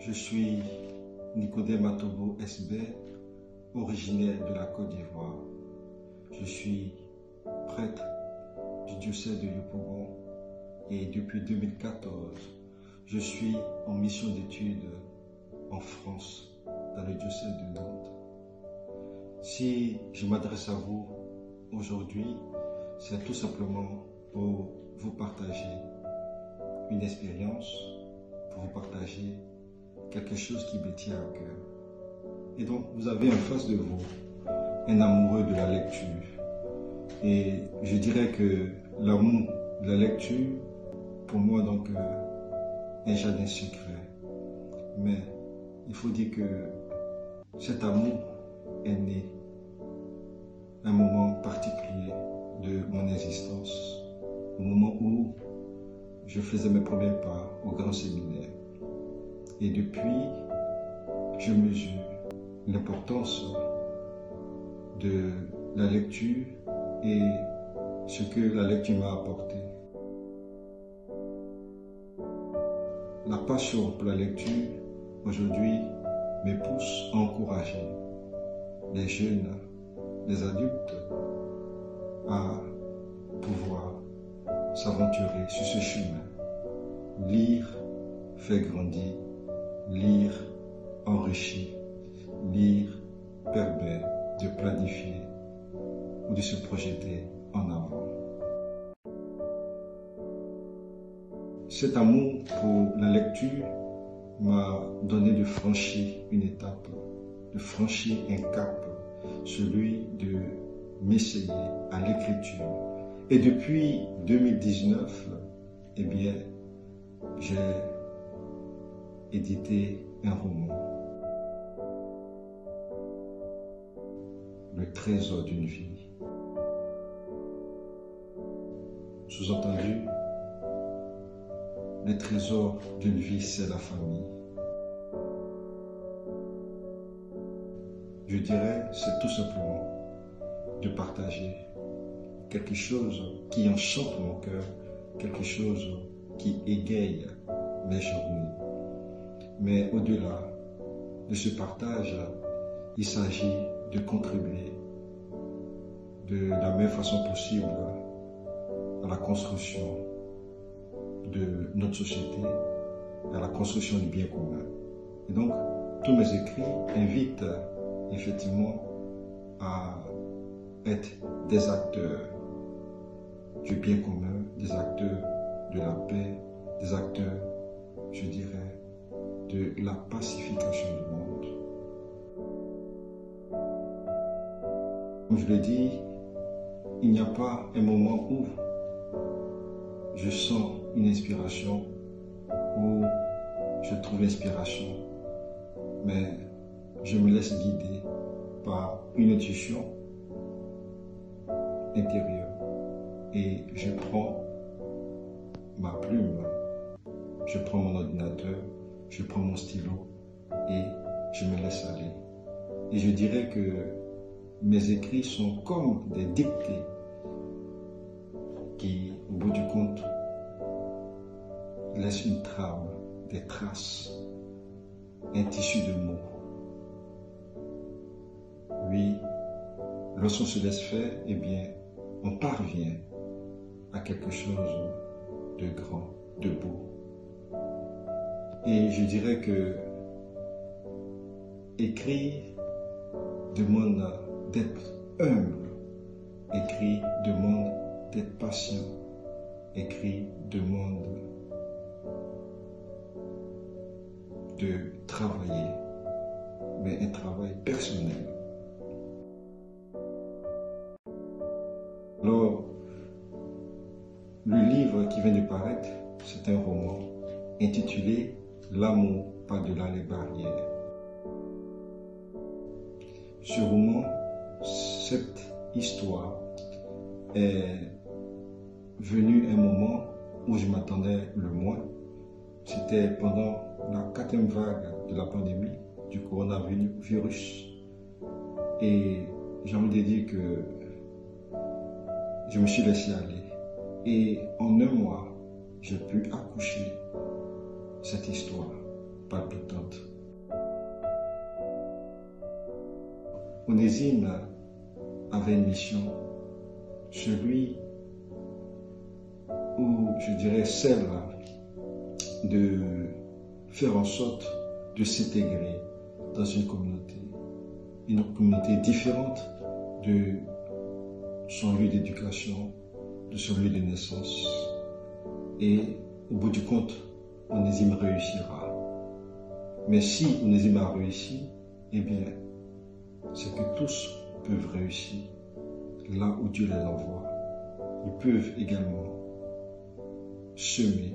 Je suis Nicodème Matobo SB, originaire de la Côte d'Ivoire. Je suis prêtre du diocèse de Yopougon et depuis 2014, je suis en mission d'études en France, dans le diocèse de Nantes. Si je m'adresse à vous aujourd'hui, c'est tout simplement pour vous partager une expérience, pour vous partager quelque chose qui me tient à cœur. Et donc, vous avez en face de vous un amoureux de la lecture. Et je dirais que l'amour de la lecture, pour moi, donc, est un jardin secret. Mais il faut dire que cet amour est né à un moment particulier de mon existence, au moment où je faisais mes premiers pas au grand séminaire. Et depuis, je mesure l'importance de la lecture et ce que la lecture m'a apporté. La passion pour la lecture, aujourd'hui, me pousse à encourager les jeunes, les adultes, à pouvoir s'aventurer sur ce chemin. Lire fait grandir, lire enrichit, lire permet de planifier ou de se projeter en avant. Cet amour pour la lecture m'a donné de franchir une étape, de franchir un cap, celui de m'essayer à l'écriture. Et depuis 2019, eh bien, j'ai édité un roman, Le trésor d'une vie. Sous-entendu, le trésor d'une vie, c'est la famille. Je dirais, c'est tout simplement de partager quelque chose qui enchante mon cœur, quelque chose qui égaye mes journées. Mais au-delà de ce partage, il s'agit de contribuer de la meilleure façon possible à la construction de notre société, à la construction du bien commun. Et donc, tous mes écrits invitent effectivement à être des acteurs du bien commun, des acteurs de la paix, des acteurs, je dirais, de la pacification du monde. Comme je l'ai dit, il n'y a pas un moment où je sens une inspiration, où je trouve l'inspiration, mais je me laisse guider par une intuition intérieure et je prends ma plume, je prends mon ordinateur, je prends mon stylo et je me laisse aller. Et je dirais que mes écrits sont comme des dictées qui, au bout du compte, laissent une trame, des traces, un tissu de mots. Oui, lorsqu'on se laisse faire, eh bien, on parvient à quelque chose de grand, de beau. Et je dirais que écrire demande d'être humble, écrire demande d'être patient, écrire demande de travailler, mais un travail personnel. Alors, le livre qui vient de paraître, c'est un roman intitulé L'amour par-delà les barrières. Ce roman, cette histoire est venue à un moment où je m'attendais le moins. C'était pendant la 4e vague de la pandémie du coronavirus. Et j'ai envie de dire que je me suis laissé aller. Et en un mois, j'ai pu accoucher cette histoire. palpitante. Onésime avait une mission, celui ou je dirais celle de faire en sorte de s'intégrer dans une communauté différente de son lieu d'éducation, de son lieu de naissance. Et au bout du compte, Onésime réussira. Mais si Onésime a réussi, eh bien, c'est que tous peuvent réussir là où Dieu les envoie. Ils peuvent également semer